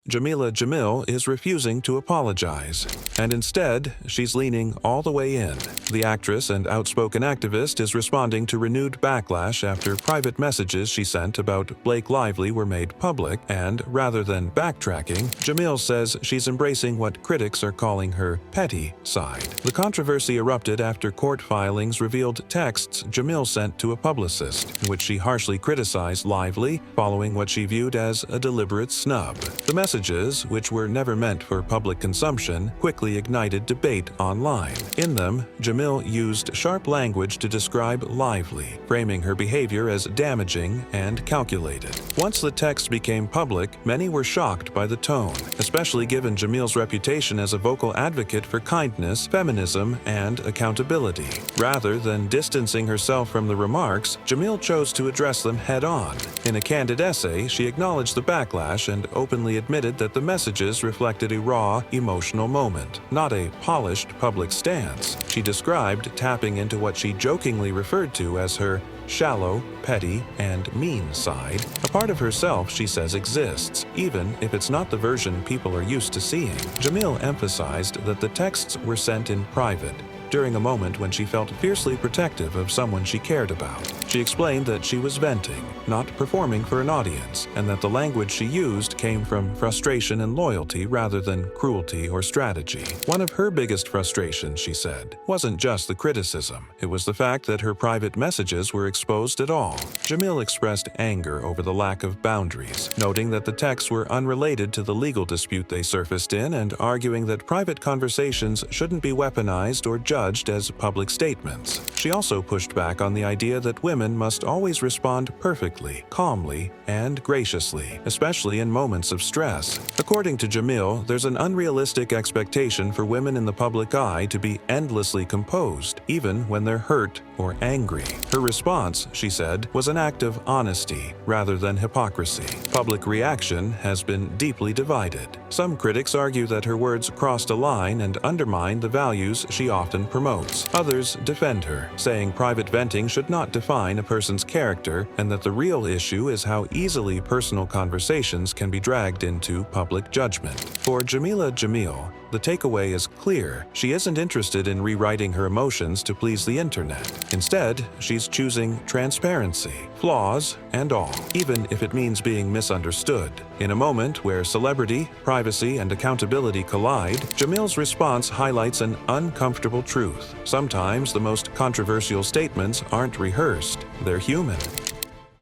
Jameela Jamil is refusing to apologize, and instead, she's leaning all the way in. The actress and outspoken activist is responding to renewed backlash after private messages she sent about Blake Lively were made public, and rather than backtracking, Jamil says she's embracing what critics are calling her petty side. The controversy erupted after court filings revealed texts Jamil sent to a publicist, in which she harshly criticized Lively following what she viewed as a deliberate snub. The messages, which were never meant for public consumption, quickly ignited debate online. In them, Jamil used sharp language to describe Lively, framing her behavior as damaging and calculated. Once the text became public, many were shocked by the tone, especially given Jamil's reputation as a vocal advocate for kindness, feminism, and accountability. Rather than distancing herself from the remarks, Jamil chose to address them head-on. In a candid essay, she acknowledged the backlash and openly admitted that the messages reflected a raw, emotional moment, not a polished public stance. She described tapping into what she jokingly referred to as her shallow, petty, and mean side, a part of herself she says exists, even if it's not the version people are used to seeing. Jamil emphasized that the texts were sent in private, during a moment when she felt fiercely protective of someone she cared about. She explained that she was venting, not performing for an audience, and that the language she used came from frustration and loyalty rather than cruelty or strategy. One of her biggest frustrations, she said, wasn't just the criticism. It was the fact that her private messages were exposed at all. Jamil expressed anger over the lack of boundaries, noting that the texts were unrelated to the legal dispute they surfaced in and arguing that private conversations shouldn't be weaponized or judged as public statements. She also pushed back on the idea that women must always respond perfectly, calmly, and graciously, especially in moments of stress. According to Jamil, there's an unrealistic expectation for women in the public eye to be endlessly composed, even when they're hurt or angry. Her response, she said, was an act of honesty rather than hypocrisy. Public reaction has been deeply divided. Some critics argue that her words crossed a line and undermined the values she often promotes. Others defend her, saying private venting should not define a person's character and that the real issue is how easily personal conversations can be dragged into public judgment. For Jameela Jamil, the takeaway is clear. She isn't interested in rewriting her emotions to please the internet. Instead, she's choosing transparency, flaws and all, even if it means being misunderstood. In a moment where celebrity, privacy, and accountability collide, Jamil's response highlights an uncomfortable truth. Sometimes the most controversial statements aren't rehearsed, they're human.